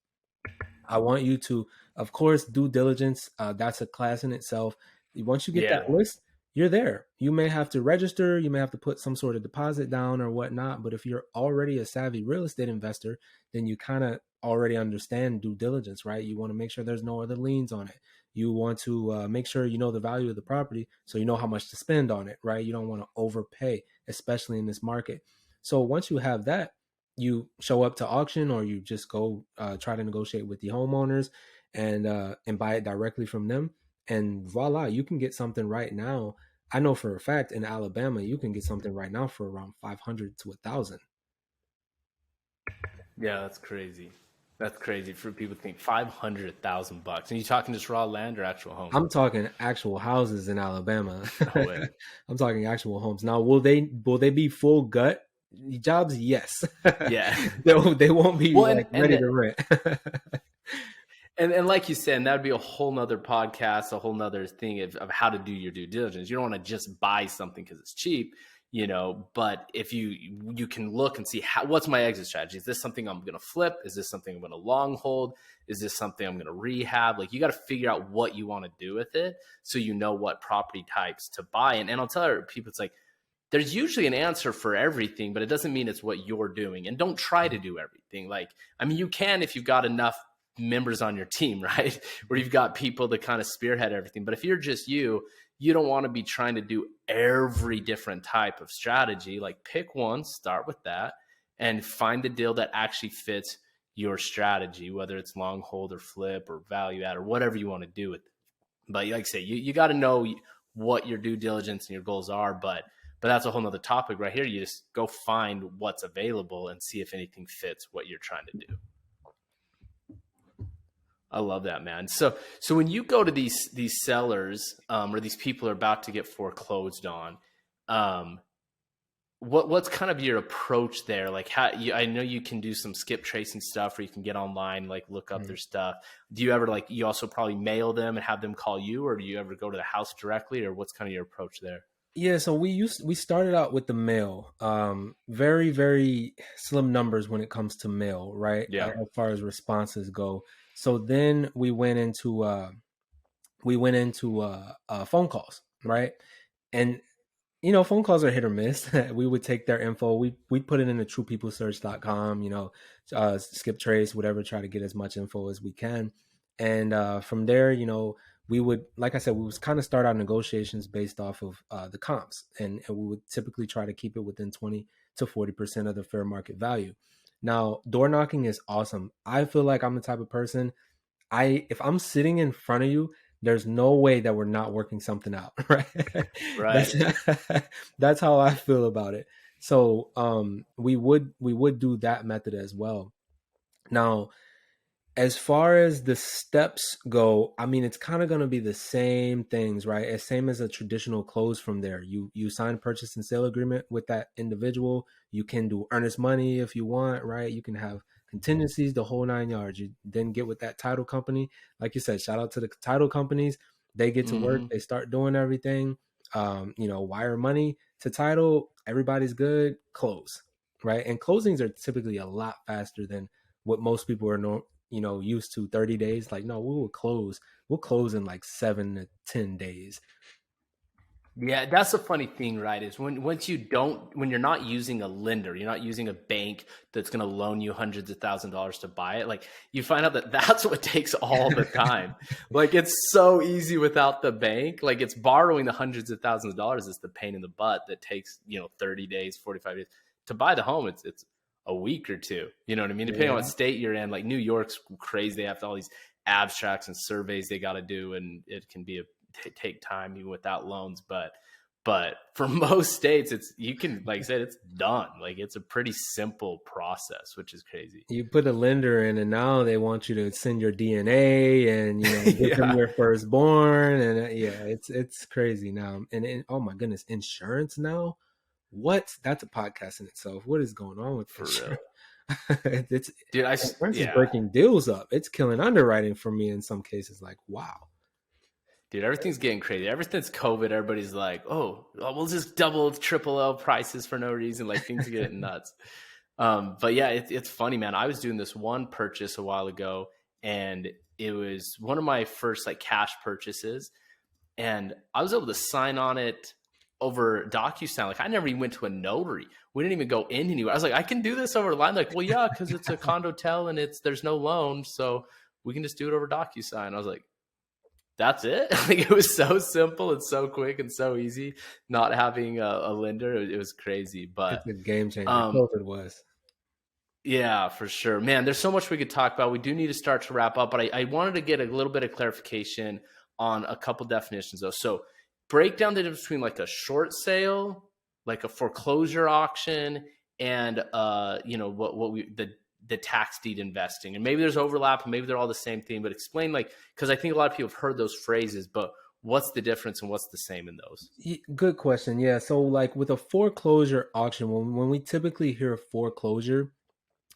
I want you to, of course, due diligence. That's a class in itself. Once you get Yeah. that list, you're there. You may have to register, you may have to put some sort of deposit down or whatnot. But if you're already a savvy real estate investor, then you kind of already understand due diligence, right? You want to make sure there's no other liens on it. You want to make sure you know the value of the property so you know how much to spend on it, right? You don't want to overpay, especially in this market. So once you have that, you show up to auction or you just go try to negotiate with the homeowners and buy it directly from them, and voila, you can get something right now. I know for a fact in Alabama you can get something right now for around 500 to 1,000. Yeah, that's crazy. That's crazy for people to think $500,000. And you talking just raw land or actual home? I'm talking actual houses in Alabama. No way. I'm talking actual homes. Now will they be full gut? jobs, yes. Yeah. They won't be Well, like ready to rent. And like you said, and that would be a whole nother podcast, a whole nother thing of how to do your due diligence. You don't want to just buy something because it's cheap, but if you can look and see what's my exit strategy. Is this something I'm going to flip? Is this something I'm going to long hold? Is this something I'm going to rehab? Like, you got to figure out what you want to do with it so you know what property types to buy. And I'll tell people, it's like, there's usually an answer for everything, but it doesn't mean it's what you're doing. And don't try to do everything. Like, I mean, you can if you've got enough members on your team, right? Where you've got people to kind of spearhead everything. But if you're just you don't want to be trying to do every different type of strategy. Like, pick one, start with that, and find the deal that actually fits your strategy, whether it's long hold or flip or value add or whatever you want to do with it. But like I say, you got to know what your due diligence and your goals are. But that's a whole nother topic right here. You just go find what's available and see if anything fits what you're trying to do. I love that, man. So when you go to these sellers or these people are about to get foreclosed on, what's kind of your approach there? Like, I know you can do some skip tracing stuff, or you can get online, like look up their stuff. Do you ever you also probably mail them and have them call you, or do you ever go to the house directly, or what's kind of your approach there? Yeah, so we started out with the mail. Very, very slim numbers when it comes to mail, right? Yeah. As far as responses go. So then we went into phone calls, right? And phone calls are hit or miss. We would take their info. We put it into truepeoplesearch.com, skip trace, whatever, try to get as much info as we can. And from there, we would, like I said, we would kind of start our negotiations based off of the comps. And we would typically try to keep it within 20 to 40% of the fair market value. Now, door knocking is awesome. I feel like I'm the type of person, if I'm sitting in front of you, there's no way that we're not working something out, right? Right. That's how I feel about it. So we would do that method as well. Now, as far as the steps go, I mean, it's kind of going to be the same things, right? As same as a traditional close from there. You sign purchase and sale agreement with that individual. You can do earnest money if you want, right? You can have contingencies, the whole 9 yards. You then get with that title company. Like you said, shout out to the title companies. They get to work. They start doing everything. Wire money to title. Everybody's good. Close, right? And closings are typically a lot faster than what most people are used to. 30 days. Like, no, we'll close in like 7 to 10 days. Yeah, that's the funny thing, right? Is when you're not using a lender, you're not using a bank that's going to loan you hundreds of $1,000s to buy it. Like, you find out that that's what takes all the time. Like, it's so easy without the bank. Like, it's borrowing the hundreds of $1,000s. It's the pain in the butt that takes 30 days, 45 days to buy the home. It's a week or two. You know what I mean? Depending on what state you're in. Like, New York's crazy. They have all these abstracts and surveys they got to do, and it can be take time even without loans. But for most states, you can, like I said, it's done. Like, it's a pretty simple process, which is crazy. You put a lender in, and now they want you to send your DNA and give them your firstborn, and it's crazy now. And oh my goodness, insurance now. What? That's a podcast in itself. What is going on with for real? Dude, insurance is breaking deals up. It's killing underwriting for me in some cases. Like, wow. Dude, everything's getting crazy. Ever since COVID, everybody's like, oh, we'll just double, triple L prices for no reason. Like, things are getting nuts. But yeah, it's funny, man. I was doing this one purchase a while ago, and it was one of my first cash purchases. And I was able to sign on it over DocuSign. Like, I never even went to a notary. We didn't even go in anywhere. I was like, I can do this over the line. Like, well, yeah, because it's a condo-tel and there's no loan, so we can just do it over DocuSign. I was like, that's it. Like, it was so simple and so quick and so easy. Not having a lender, it was crazy. But it's a game changer. COVID was. Yeah, for sure, man. There's so much we could talk about. We do need to start to wrap up, but I wanted to get a little bit of clarification on a couple definitions, though. So, break down the difference between like a short sale, like a foreclosure auction, and the tax deed investing. And maybe there's overlap and maybe they're all the same thing, but explain, because I think a lot of people have heard those phrases, but what's the difference and what's the same in those? Good question. Yeah. So like with a foreclosure auction, when we typically hear foreclosure,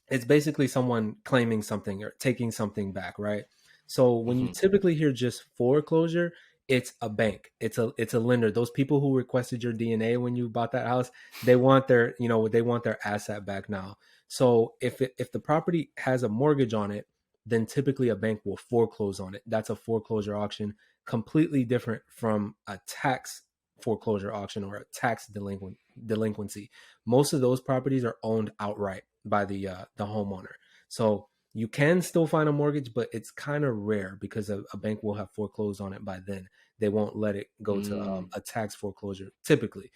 it's basically someone claiming something or taking something back, right? So when you typically hear just foreclosure, it's a bank, it's a lender. Those people who requested your DNA when you bought that house, they want their, they want their asset back now. So if the property has a mortgage on it, then typically a bank will foreclose on it. That's a foreclosure auction, completely different from a tax foreclosure auction or a tax delinquency. Most of those properties are owned outright by the homeowner. So you can still find a mortgage, but it's kind of rare because a bank will have foreclosed on it by then. They won't let it go to a tax foreclosure typically.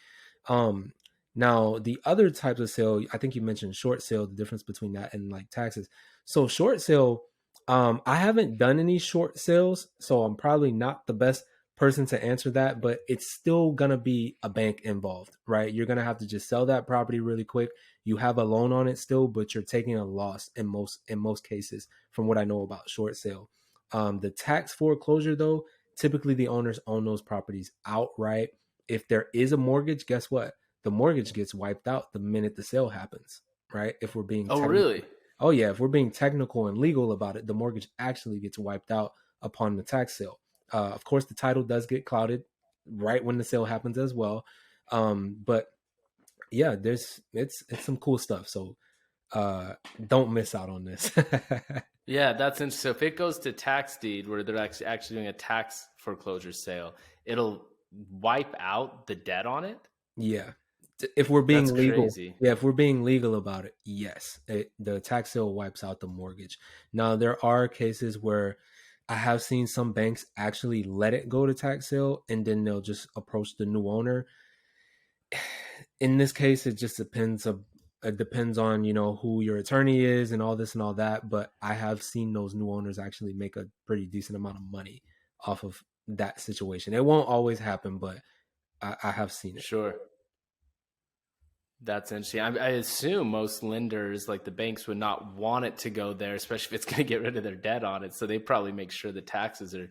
Um, Now the other types of sale, I think you mentioned short sale, the difference between that and like taxes. So short sale, I haven't done any short sales, so I'm probably not the best person to answer that, but it's still gonna be a bank involved, right? You're gonna have to just sell that property really quick. You have a loan on it still, but you're taking a loss in most cases, from what I know about short sale. The tax foreclosure though, typically the owners own those properties outright. If there is a mortgage, guess what? The mortgage gets wiped out the minute the sale happens, right? If we're being Oh, technical. really? Oh yeah, if we're being technical and legal about it, the mortgage actually gets wiped out upon the tax sale. Of course, the title does get clouded right when the sale happens as well. But yeah, it's some cool stuff. So don't miss out on this. Yeah, that's interesting. So if it goes to tax deed where they're actually doing a tax foreclosure sale, it'll wipe out the debt on it. Yeah. If we're That's being legal, crazy. yeah, if we're being legal about it, yes, the tax sale wipes out the mortgage. Now, there are cases where I have seen some banks actually let it go to tax sale and then they'll just approach the new owner. In this case, it just depends. It depends on who your attorney is and all this and all that. But I have seen those new owners actually make a pretty decent amount of money off of that situation. It won't always happen, but I have seen it. Sure. That's interesting. I assume most lenders, like the banks, would not want it to go there, especially if it's going to get rid of their debt on it. So they probably make sure the taxes are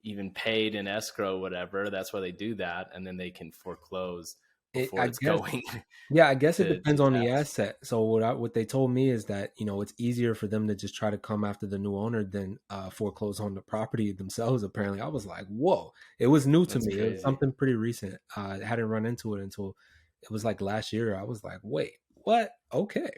even paid in escrow, whatever. That's why they do that, and then they can foreclose before I it's guess. going Yeah, I guess it to depends on the tax. asset. So what they told me is that it's easier for them to just try to come after the new owner than foreclose on the property themselves. Apparently, I was like, whoa! It was new to That's me. It was crazy. something pretty recent. I hadn't run into it until it was like last year. I was like, wait, what? Okay,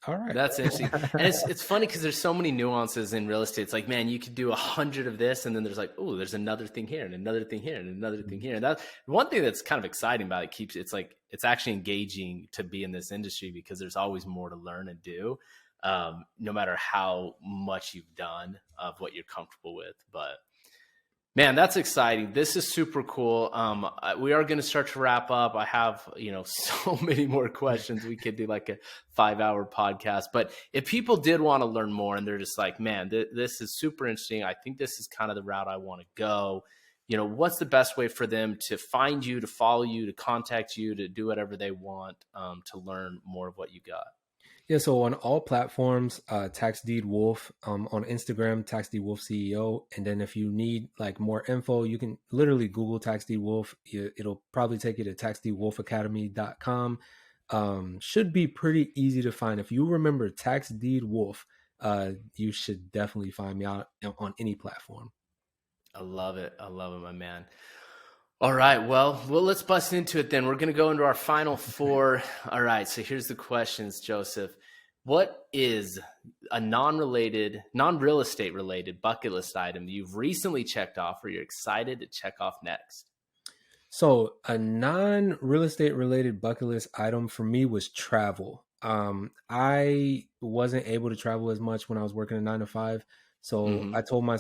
all right. That's interesting. And it's funny because there's so many nuances in real estate. It's like, man, you could do 100 of this, and then there's like, oh, there's another thing here and another thing here and another thing here. And that one thing that's kind of exciting about it, it's like it's actually engaging to be in this industry because there's always more to learn and do, no matter how much you've done of what you're comfortable with. But man, that's exciting. This is super cool. We are going to start to wrap up. I have, so many more questions. We could do like a 5-hour podcast. But if people did want to learn more and they're just like, man, this is super interesting. I think this is kind of the route I want to go. What's the best way for them to find you, to follow you, to contact you, to do whatever they want, to learn more of what you got? Yeah, so on all platforms, Tax Deed Wolf, on Instagram, Tax Deed Wolf CEO. And then if you need like more info, you can literally Google Tax Deed Wolf. It'll probably take you to taxdeedwolfacademy.com. Should be pretty easy to find. If you remember Tax Deed Wolf, you should definitely find me out on any platform. I love it. I love it, my man. All right. Well, let's bust into it then. We're going to go into our final 4. All right. So here's the questions, Joseph. What is a non-real estate related bucket list item you've recently checked off or you're excited to check off next? So a non-real estate related bucket list item for me was travel. I wasn't able to travel as much when I was working a 9 to 5. So I told my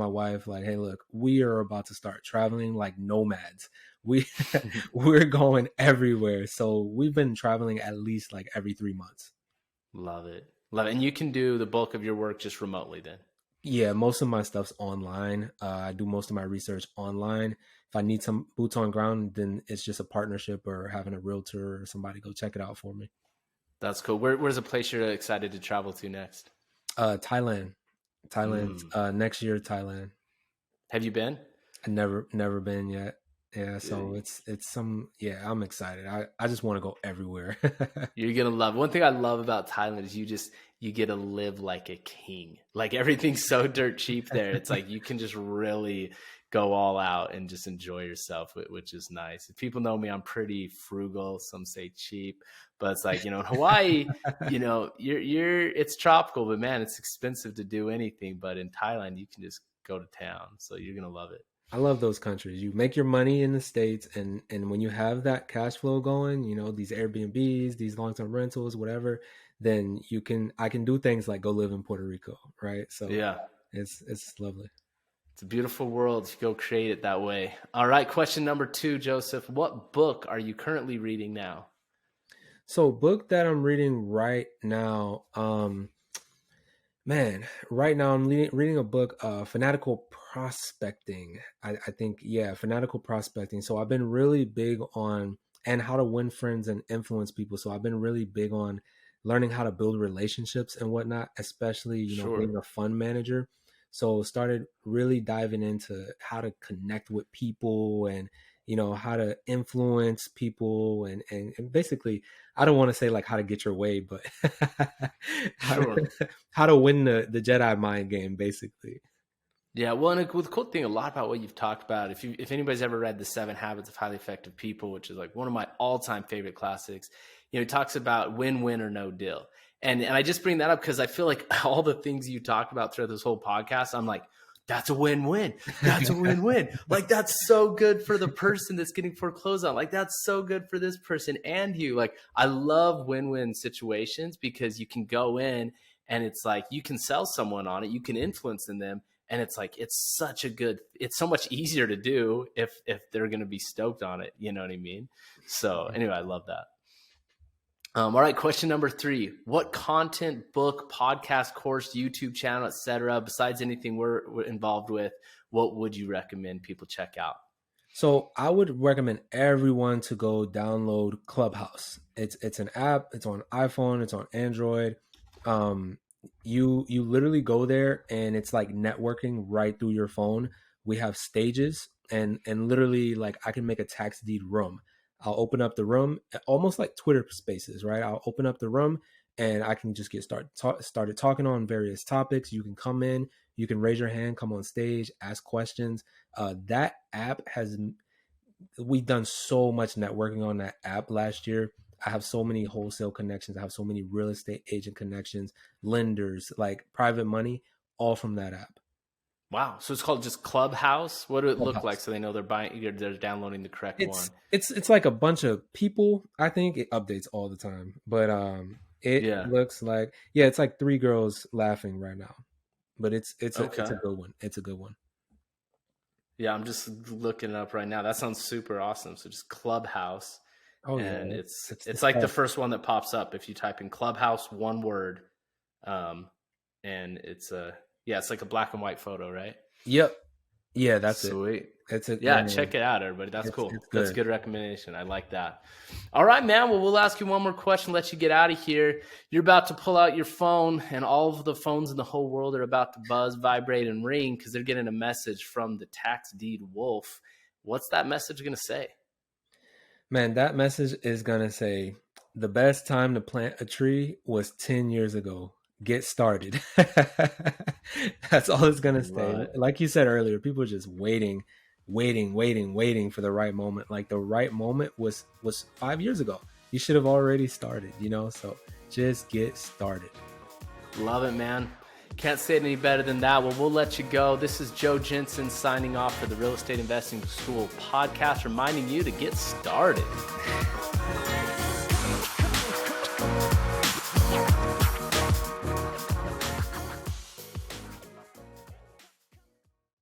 wife, like, hey, look, we are about to start traveling like nomads. We're going everywhere. So we've been traveling at least like every 3 months. Love it. Love it. And you can do the bulk of your work just remotely then. Yeah, most of my stuff's online. I do most of my research online. If I need some boots on ground, then it's just a partnership or having a realtor or somebody go check it out for me. That's cool. Where's a place you're excited to travel to next? Thailand. Next year, Thailand. Have you been? I never been yet. Yeah, so I'm excited. I just want to go everywhere. You're gonna love. One thing I love about Thailand is you get to live like a king. Like everything's so dirt cheap there. It's like you can just really go all out and just enjoy yourself, which is nice. If people know me, I'm pretty frugal. Some say cheap, but it's like, in Hawaii, it's tropical, but man, it's expensive to do anything. But in Thailand, you can just go to town. So you're gonna love it. I love those countries. You make your money in the States, and when you have that cash flow going, these Airbnbs, these long-term rentals, whatever, then I can do things like go live in Puerto Rico, right? So yeah, it's lovely. It's a beautiful world. You go create it that way. All right, question number 2, Joseph. What book are you currently reading now? So book that I'm reading right now, man, right now I'm reading a book, Fanatical Prospecting. I think, Fanatical Prospecting. So I've been really big on, and how to win friends and influence people. So I've been really big on learning how to build relationships and whatnot, especially, being a fund manager. So started really diving into how to connect with people and, how to influence people and basically, I don't want to say like how to get your way, but how to win the Jedi mind game, basically. Yeah, well, and the cool thing, a lot about what you've talked about, if anybody's ever read The 7 Habits of Highly Effective People, which is like one of my all-time favorite classics, it talks about win-win or no deal. And I just bring that up because I feel like all the things you talk about throughout this whole podcast, I'm like, that's a win-win. That's a win-win. Like, that's so good for the person that's getting foreclosed on. Like, that's so good for this person and you. Like, I love win-win situations because you can go in and it's like you can sell someone on it. You can influence in them. And it's like, it's so much easier to do if they're going to be stoked on it. You know what I mean? So anyway, I love that. All right. Question number 3, what content, book, podcast, course, YouTube channel, etc., besides anything we're involved with, what would you recommend people check out? So I would recommend everyone to go download Clubhouse. It's an app. It's on iPhone. It's on Android. You literally go there and it's like networking right through your phone. We have stages and literally like I can make a tax deed room. I'll open up the room, almost like Twitter Spaces, right? I'll open up the room and I can just get started talking on various topics. You can come in, you can raise your hand, come on stage, ask questions. That app we've done so much networking on that app last year. I have so many wholesale connections. I have so many real estate agent connections, lenders, like private money, all from that app. Wow. So it's called just Clubhouse. What do it look like so they know they're downloading the correct one? It's like a bunch of people. I think it updates all the time, but it looks like, it's like 3 girls laughing right now, but it's a good one. It's a good one. Yeah. I'm just looking it up right now. That sounds super awesome. So just Clubhouse. Oh, and it's like the first one that pops up if you type in Clubhouse, one word. And it's it's like a black and white photo, right? Yep. Yeah, that's sweet. It's check it out, everybody. That's cool. That's a good recommendation. I like that. All right, man. Well, we'll ask you one more question, let you get out of here. You're about to pull out your phone, and all of the phones in the whole world are about to buzz, vibrate, and ring because they're getting a message from the tax deed wolf. What's that message going to say? Man, that message is going to say, the best time to plant a tree was 10 years ago. Get started. That's all it's going to say. Right. Like you said earlier, people are just waiting for the right moment. Like the right moment was 5 years ago. You should have already started, so just get started. Love it, man. Can't say it any better than that. Well, we'll let you go. This is Joe Jensen signing off for the Real Estate Investing School podcast, reminding you to get started.